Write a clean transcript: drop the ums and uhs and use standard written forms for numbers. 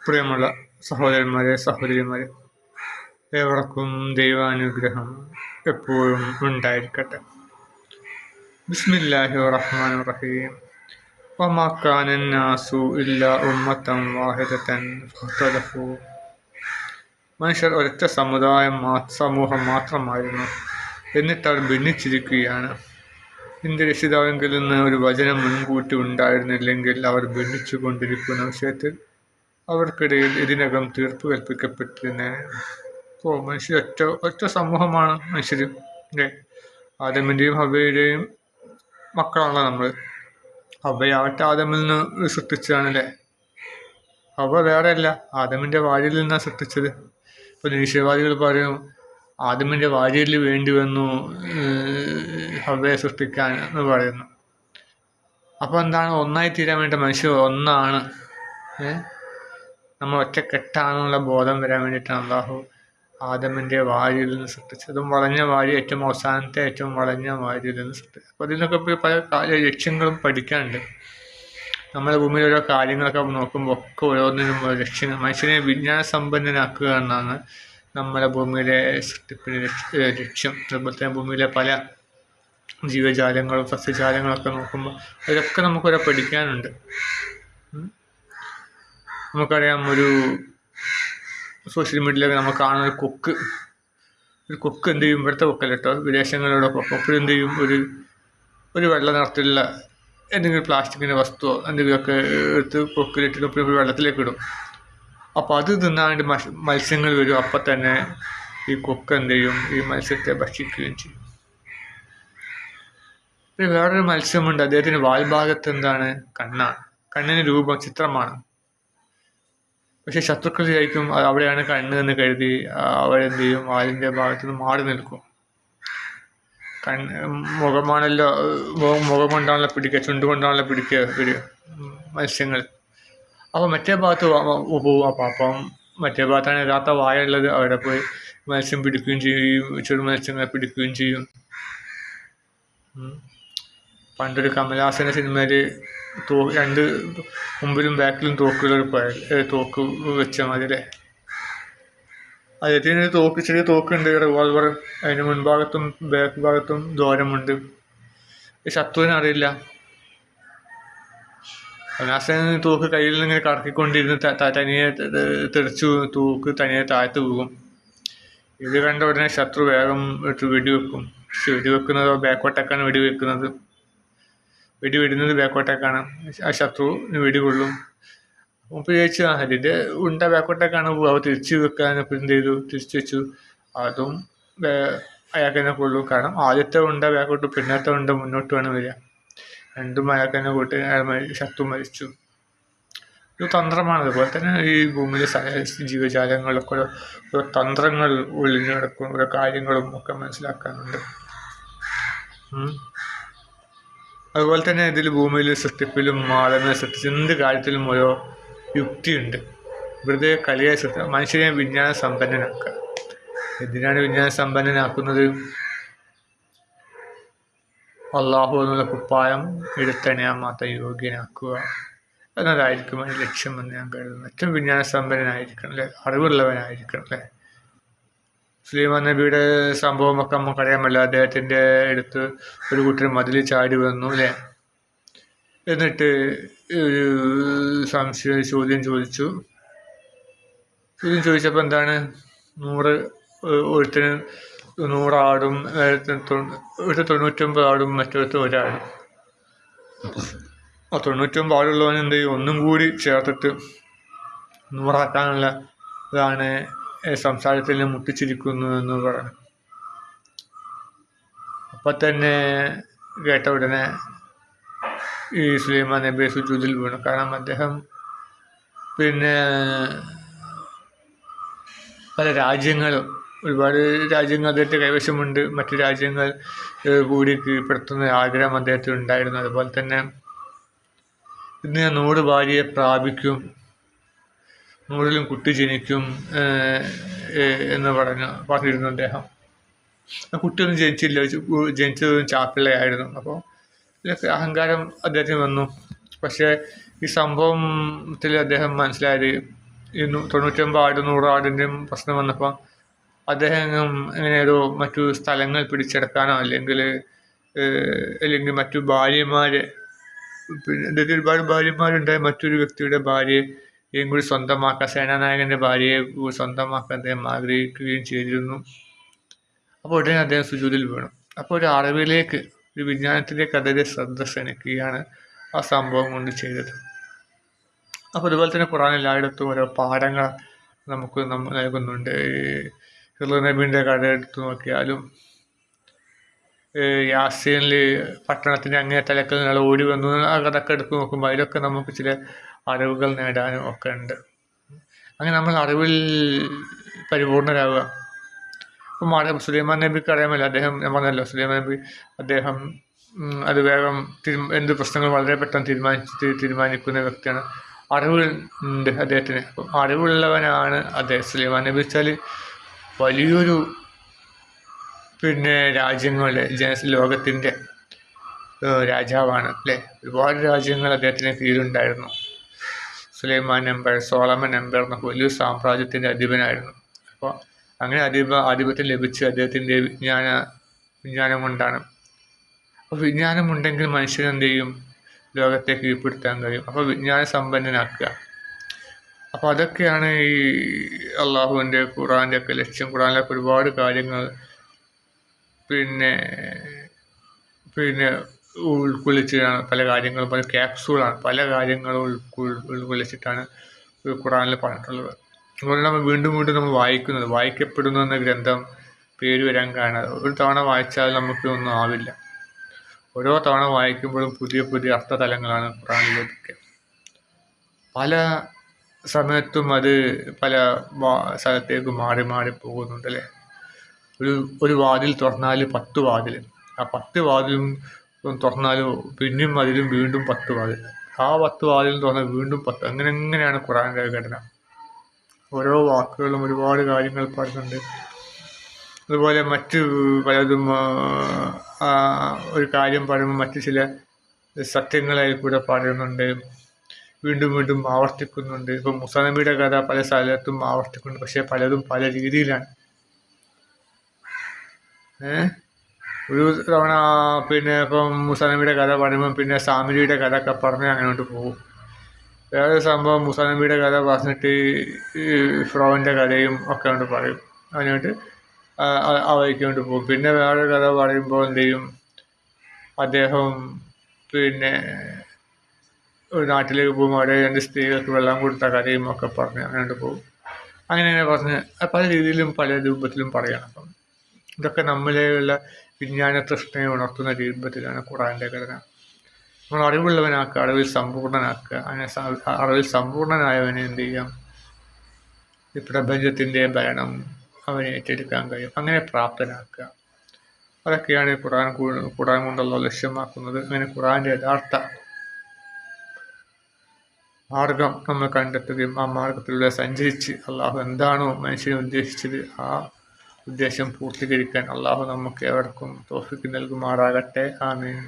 പ്രിയമുള്ള സഹോദരന്മാരെ, സഹോദരിമാരെ, ഏവർക്കും ദൈവാനുഗ്രഹം എപ്പോഴും ഉണ്ടായിരിക്കട്ടെ. ബിസ്മില്ലാഹി റഹ്മാനിർ റഹീം. വമാ കാനന്നാസു ഇല്ലാ ഉമ്മത്തൻ വാഹിദതൻ ഫഖ്തലഫൂ. മനുഷ്യർ ഒരൊറ്റ സമൂഹം മാത്രമായിരുന്നു, എന്നിട്ട് അവർ ഭിന്നിച്ചിരിക്കുകയാണ്. എൻ്റെ രക്ഷിതാവെങ്കിൽ നിന്ന് ഒരു വചനം മുൻകൂട്ടി ഉണ്ടായിരുന്നില്ലെങ്കിൽ അവർ ഭിന്നിച്ചു കൊണ്ടിരിക്കുന്ന വിഷയത്തിൽ അവർക്കിടയിൽ ഇതിനകം തീർപ്പ് കൽപ്പിക്കപ്പെട്ടിരുന്നേ. മനുഷ്യർ ഒറ്റ സമൂഹമാണ് മനുഷ്യർ. ആദമിൻ്റെയും ഹവ്വയുടെയും മക്കളാണല്ലോ നമ്മൾ. ഹവ്വയാവട്ടെ ആദമിൽ നിന്ന് സൃഷ്ടിച്ചതാണല്ലേ. ഹവ്വ വേറെ അല്ല, ആദമിൻ്റെ ഭാര്യയിൽ നിന്നാണ് സൃഷ്ടിച്ചത്. ഇപ്പോൾ നിരീശ്വരവാദികൾ പറയും ആദമിൻ്റെ ഭാര്യയിൽ വേണ്ടി വന്നു ഹവ്വയെ സൃഷ്ടിക്കാൻ എന്ന് പറയുന്നു. അപ്പോൾ എന്താണ്, ഒന്നായി തീരാൻ വേണ്ടി മനുഷ്യർ ഒന്നാണ്, നമ്മൾ ഒറ്റക്കെട്ടാണെന്നുള്ള ബോധം വരാൻ വേണ്ടിയിട്ടാണ് അള്ളാഹു ആദമിൻ്റെ വാരിയിൽ നിന്ന് സൃഷ്ടിച്ചതും വളഞ്ഞ വാരി, ഏറ്റവും അവസാനത്തെ ഏറ്റവും വളഞ്ഞ വാരിയിൽ നിന്ന് സൃഷ്ടിച്ചത്. അപ്പോൾ ഇതിനൊക്കെ പല ലക്ഷ്യങ്ങളും പഠിക്കാനുണ്ട്. നമ്മുടെ ഭൂമിയിൽ ഓരോ കാര്യങ്ങളൊക്കെ നോക്കുമ്പോൾ ഒക്കെ ഓരോന്നിനും ലക്ഷ്യങ്ങൾ. മനുഷ്യനെ വിജ്ഞാന സമ്പന്നനാക്കുക എന്നാണ് നമ്മുടെ ഭൂമിയിലെ സൃഷ്ടിപ്പിന് ലക്ഷ്യം. അതുപോലെ തന്നെ ഭൂമിയിലെ പല ജീവജാലങ്ങളും സസ്യജാലങ്ങളൊക്കെ നോക്കുമ്പോൾ അതൊക്കെ നമുക്കൊരു പഠിക്കാനുണ്ട്. നമുക്കറിയാം, ഒരു സോഷ്യൽ മീഡിയയിലൊക്കെ നമ്മൾ കാണുന്ന ഒരു കൊക്ക് എന്ത് ചെയ്യും, ഇവിടുത്തെ കൊക്കല്ല കേട്ടോ, വിദേശങ്ങളിലൂടെ കൊക്ക് എന്ത് ചെയ്യും, ഒരു വെള്ള നിറത്തിലുള്ള എന്തെങ്കിലും പ്ലാസ്റ്റിക്കിൻ്റെ വസ്തുവോ എന്തെങ്കിലുമൊക്കെ എടുത്ത് കൊക്കിലിട്ട് വെള്ളത്തിലേക്ക് ഇടും. അപ്പോൾ അത് തിന്നാൻ വേണ്ടി മത്സ്യങ്ങൾ വരും. അപ്പം തന്നെ ഈ കൊക്ക് എന്ത് ചെയ്യും, ഈ മത്സ്യത്തെ ഭക്ഷിക്കുകയും ചെയ്യും. വേറൊരു മത്സ്യമുണ്ട്, അദ്ദേഹത്തിന് വാൽഭാഗത്ത് എന്താണ്, കണ്ണാണ്. കണ്ണിന് രൂപം ചിത്രമാണ്. പക്ഷെ ശത്രുക്കൾ വിചാരിക്കും അവിടെയാണ് കണ്ണ് എന്ന് കരുതി അവരെന്ത് ചെയ്യും, വാലിൻ്റെ ഭാഗത്ത് നിന്ന് മാറി നിൽക്കും. മുഖമാണല്ലോ, മുഖം കൊണ്ടാണല്ലോ പിടിക്കുക, ചുണ്ടുകൊണ്ടാണല്ലോ പിടിക്കുക ഒരു മത്സ്യങ്ങൾ. അപ്പോൾ മറ്റേ ഭാഗത്ത് പോവും. അപ്പം മറ്റേ ഭാഗത്താണ് യഥാർത്ഥ വായുള്ളത്. അവിടെ പോയി മത്സ്യം പിടിക്കുകയും ചെയ്യും, ചെറു മത്സ്യങ്ങളെ പിടിക്കുകയും ചെയ്യും. പണ്ടൊരു കമലഹാസൻ്റെ സിനിമയിൽ രണ്ട് മുമ്പിലും ബാക്കിലും തോക്ക് വെച്ച മതിലെ. അദ്ദേഹത്തിന് ചെറിയ തോക്കുണ്ട്, റിവോൾവർ. അതിന് മുൻഭാഗത്തും ബാക്ക് ഭാഗത്തും ദ്വാരമുണ്ട്. ശത്രുവിനറിയില്ല. കമലഹാസൻ തോക്ക് കയ്യിൽ നിന്ന് ഇങ്ങനെ കറക്കിക്കൊണ്ടിരുന്ന് തനിയെ തെറിച്ചു തോക്ക് തനിയെ താഴ്ത്തു പോകും. ഇത് കണ്ട ഉടനെ ശത്രു വേഗം എടുത്ത് വെടിവെക്കും. വെടിവെക്കുന്നത് ബാക്കോട്ടേക്കാണ് വെടിവെക്കുന്നത്. വെടിവിടുന്നത് ബാക്കോട്ടേക്കാണ്. ആ ശത്രുവിന് വെടികൊള്ളും. അപ്പോൾ ചോദിച്ചു, അതിൻ്റെ ഉണ്ട ബാക്കോട്ടേക്കാണ് പോകുക. അപ്പോൾ തിരിച്ചു വെക്കാനപ്പോൾ എന്ത് ചെയ്തു, തിരിച്ചു വെച്ചു. അതും അയാൾക്ക് തന്നെ കൊള്ളും. കാരണം ആദ്യത്തെ ഉണ്ട ബാക്കോട്ട്, പിന്നത്തെ ഉണ്ട മുന്നോട്ട് വേണം വരിക. രണ്ടും അയാൾക്ക് തന്നെ പോയിട്ട് ശത്രു മരിച്ചു. ഒരു തന്ത്രമാണ്. അതുപോലെ തന്നെ ഈ ഭൂമിയിലെ ജീവജാലങ്ങളൊക്കെ ഓരോ തന്ത്രങ്ങൾ ഒളിഞ്ഞു കിടക്കും, ഓരോ കാര്യങ്ങളും ഒക്കെ മനസ്സിലാക്കാനുണ്ട്. അതുപോലെ തന്നെ ഇതിൽ ഭൂമിയിൽ സൃഷ്ടിപ്പിലും മാളങ്ങൾ സൃഷ്ടിച്ച് എന്ത് കാര്യത്തിലും ഓരോ യുക്തിയുണ്ട്. വെറുതെ കലിയെ മനുഷ്യനെ വിജ്ഞാന സമ്പന്നനാക്കുക. എന്തിനാണ് വിജ്ഞാന സമ്പന്നനാക്കുന്നത്? അള്ളാഹു എന്നുള്ള കുപ്പായം എടുത്തണിയാൻ മാത്രം യോഗ്യനാക്കുക എന്നതായിരിക്കും അതിൻ്റെ ലക്ഷ്യമെന്ന് ഞാൻ കരുതുന്നു. ഏറ്റവും വിജ്ഞാന സമ്പന്നനായിരിക്കണം അല്ലേ, അറിവുള്ളവനായിരിക്കണം അല്ലേ. സുലൈമാൻ നബിയുടെ സംഭവമൊക്കെ നമുക്കറിയാമല്ലോ. അദ്ദേഹത്തിൻ്റെ അടുത്ത് ഒരു കൂട്ടർ മതിൽ ചാടി വന്നു അല്ലേ. എന്നിട്ട് ഒരു ചോദ്യം ചോദിച്ചപ്പോൾ എന്താണ്, 100 ആടും 99 ആടും മറ്റൊരുത്ത് ഒരാടും. 99 ആടുള്ളവൻ എന്ത് ചെയ്യും, ഒന്നും കൂടി ചേർത്തിട്ട് 100 ഇതാണ് സംസാരത്തിൽ മുട്ടിച്ചിരിക്കുന്നു എന്ന് പറഞ്ഞു. അപ്പം തന്നെ കേട്ട ഉടനെ ഈ സുലൈമാൻ നബി സുജൂദിൽ വീണു. കാരണം അദ്ദേഹം പല രാജ്യങ്ങളും, ഒരുപാട് രാജ്യങ്ങൾ അദ്ദേഹത്തെ കൈവശമുണ്ട്. മറ്റു രാജ്യങ്ങൾ കൂടി കീഴ്പ്പെടുത്തുന്ന ആഗ്രഹം അദ്ദേഹത്തിന് ഉണ്ടായിരുന്നു. അതുപോലെ തന്നെ ഇന്ന് ഞാൻ 100 ഭാര്യയെ പ്രാപിക്കും, 100ലും കുട്ടി ജനിക്കും എന്ന് പറഞ്ഞിരുന്നു അദ്ദേഹം. കുട്ടിയൊന്നും ജനിച്ചില്ല, ജനിച്ചതും ചാപ്പിള്ളയായിരുന്നു. അപ്പോൾ ഇതിലൊക്കെ അഹങ്കാരം അദ്ദേഹത്തിന് വന്നു. പക്ഷേ ഈ സംഭവത്തിൽ അദ്ദേഹം മനസ്സിലായത് 99 ആട് 100 ആടിൻ്റെയും പ്രശ്നം വന്നപ്പോൾ അദ്ദേഹം ഇങ്ങനെ ഏതോ മറ്റു സ്ഥലങ്ങൾ പിടിച്ചെടുക്കാനോ അല്ലെങ്കിൽ മറ്റു ഭാര്യമാരെ, പിന്നെ അദ്ദേഹത്തിന് ഒരുപാട് ഭാര്യമാരുണ്ടായ മറ്റൊരു വ്യക്തിയുടെ ഭാര്യയെയും കൂടി സ്വന്തമാക്കാൻ, സേനാനായകൻ്റെ ഭാര്യയെ സ്വന്തമാക്കാൻ അദ്ദേഹം ആഗ്രഹിക്കുകയും ചെയ്തിരുന്നു. അപ്പോൾ ഉടനെ അദ്ദേഹം സുജൂദിൽ വീണു. അപ്പോൾ ഒരു അറിവിലേക്ക്, ഒരു വിജ്ഞാനത്തിലേക്ക് അദ്ദേഹത്തെ ശ്രദ്ധ ക്ഷണിക്കുകയാണ് ആ സംഭവം കൊണ്ട് ചെയ്തത്. അപ്പോൾ അതുപോലെ തന്നെ ഖുർആൻ എല്ലായിടത്തും ഓരോ പാഠങ്ങൾ നമുക്ക് നൽകുന്നുണ്ട്. ഹിള്ർ നബീൻ്റെ കഥ എടുത്തു നോക്കിയാലും, യാസീനിൽ പട്ടണത്തിൻ്റെ അങ്ങേ തലക്കൽ നിങ്ങൾ ഓടി വന്നു ആ കഥയൊക്കെ എടുത്ത് നോക്കുമ്പോൾ അതിലൊക്കെ നമുക്ക് ചില അറിവുകൾ നേടാനും ഒക്കെ ഉണ്ട്. അങ്ങനെ നമ്മൾ അറിവിൽ പരിപൂർണരാകുക. അപ്പം സുലൈമാൻ നബിക്ക് അറിയാമല്ലോ, അദ്ദേഹം ഞാൻ പറഞ്ഞല്ലോ, സുലൈമാൻ നബി അദ്ദേഹം അത് വേഗം എന്ത് പ്രശ്നങ്ങൾ വളരെ പെട്ടെന്ന് തീരുമാനിക്കുന്ന വ്യക്തിയാണ്. അറിവ് ഉണ്ട് അദ്ദേഹത്തിന്. അപ്പം അറിവുള്ളവനാണ് അദ്ദേഹം. സുലൈമാൻ നബി വെച്ചാൽ വലിയൊരു രാജ്യങ്ങളുടെ ലോകത്തിൻ്റെ രാജാവാണ് അല്ലേ. ഒരുപാട് രാജ്യങ്ങൾ അദ്ദേഹത്തിന് കീഴിലുണ്ടായിരുന്നു. സുലൈമാൻ എംപയർ, സോളമൻ എംപയർ എന്നൊക്കെ വലിയൊരു സാമ്രാജ്യത്തിൻ്റെ അധിപനായിരുന്നു. അപ്പോൾ അങ്ങനെ ആധിപത്യം ലഭിച്ച് അദ്ദേഹത്തിൻ്റെ വിജ്ഞാനം കൊണ്ടാണ്. അപ്പോൾ വിജ്ഞാനമുണ്ടെങ്കിൽ മനുഷ്യൻ എന്ത് ചെയ്യും? ലോകത്തെ കീഴ്പ്പെടുത്താൻ കഴിയും. അപ്പോൾ വിജ്ഞാന സമ്പന്നനാക്കുക. അപ്പോൾ അതൊക്കെയാണ് ഈ അള്ളാഹുവിൻ്റെ ഖുർആൻ്റെ ഒക്കെ ലക്ഷ്യം. ഖുർആനിലൊക്കെ ഒരുപാട് കാര്യങ്ങൾ ഉൾക്കൊള്ളിച്ചിട്ടാണ് പല കാര്യങ്ങളും, പല ക്യാപ്സൂളാണ്, പല കാര്യങ്ങളും ഉൾക്കൊള്ളിച്ചിട്ടാണ് ഖുർആനിൽ പറഞ്ഞിട്ടുള്ളത്. അതുപോലെ നമ്മൾ വീണ്ടും നമ്മൾ വായിക്കപ്പെടുന്നു എന്ന ഗ്രന്ഥം പേര് വരാൻ കാരണം ഒരു തവണ വായിച്ചാൽ നമുക്ക് ഒന്നും ആവില്ല. ഓരോ തവണ വായിക്കുമ്പോഴും പുതിയ പുതിയ അർത്ഥതലങ്ങളാണ് ഖുർആനിൽ ലഭിക്കുക. പല സമയത്തും അത് പല സ്ഥലത്തേക്ക് മാറി പോകുന്നുണ്ട് അല്ലേ. ഒരു വാതിൽ തുറന്നാൽ 10 വാതിൽ, ആ 10 വാതിലും തുറന്നാലും പിന്നെയും അതിലും വീണ്ടും 10 വാതിൽ, ആ 10 വാതിലും തുറന്നാൽ വീണ്ടും 10. അങ്ങനെയാണ് ഖുർആൻ്റെ ഘടന. ഓരോ വാക്കുകളും ഒരുപാട് കാര്യങ്ങൾ പറയുന്നുണ്ട്. അതുപോലെ മറ്റ് പലതും ഒരു കാര്യം പറയുമ്പോൾ മറ്റ് ചില സത്യങ്ങളായി കൂടെ പറയുന്നുണ്ട്, വീണ്ടും ആവർത്തിക്കുന്നുണ്ട്. ഇപ്പം മൂസാ നബിയുടെ കഥ പല സ്ഥലത്തും ആവർത്തിക്കുന്നുണ്ട്, പക്ഷേ പലതും പല രീതിയിലാണ്. ഒരു തവണ ഇപ്പം മൂസാ നബിയുടെ കഥ പറയുമ്പോൾ പിന്നെ സാമിരിയുടെ കഥ ഒക്കെ പറഞ്ഞ് അങ്ങോട്ട് പോകും. വേറെ സംഭവം മൂസാ നബിയുടെ കഥ പറഞ്ഞിട്ട് ഫിറഔൻ്റെ കഥയും ഒക്കെ കൊണ്ട് പറയും, അതിനോട്ട് വഴിക്കൊണ്ട് പോകും. പിന്നെ വേറെ കഥ പറയുമ്പോൾ എന്ത് ചെയ്യും? അദ്ദേഹം ഒരു നാട്ടിലേക്ക് പോകുമ്പോൾ അവിടെ 2 സ്ത്രീകൾക്ക് വെള്ളം കൊടുത്ത കഥയും ഒക്കെ പറഞ്ഞ് അങ്ങോട്ട് പോകും. അങ്ങനെ പറഞ്ഞ് പല രീതിയിലും പല രൂപത്തിലും പറയണം. അപ്പം ഇതൊക്കെ നമ്മളിലുള്ള വിജ്ഞാന തൃഷ്ണയെ ഉണർത്തുന്ന രൂപത്തിലാണ് ഖുർആൻ്റെ ഘടന. നമ്മൾ അറിവുള്ളവനാക്കുക, അറിവിൽ സമ്പൂർണ്ണനാക്കുക. അങ്ങനെ അറിവിൽ സമ്പൂർണ്ണനായവനെ എന്ത് ചെയ്യാം? ഈ പ്രപഞ്ചത്തിൻ്റെ ഭരണം അവനെ ഏറ്റെടുക്കാൻ കഴിയും. അങ്ങനെ പ്രാപ്തനാക്കുക. അതൊക്കെയാണ് ഖുർആൻ കൊണ്ടുള്ള ലക്ഷ്യമാക്കുന്നത്. അങ്ങനെ ഖുർആൻ്റെ യഥാർത്ഥ മാർഗം നമ്മൾ കണ്ടെത്തുകയും ആ മാർഗത്തിലൂടെ സഞ്ചരിച്ച് അള്ളാഹു എന്താണോ മനുഷ്യനെ ഉദ്ദേശിച്ചത് ആ ഉദ്ദേശം പൂർത്തീകരിക്കാൻ അള്ളാഹു നമുക്ക് എവർക്കും തൗഫീഖ് നൽകുമാറാകട്ടെ. ആമീൻ.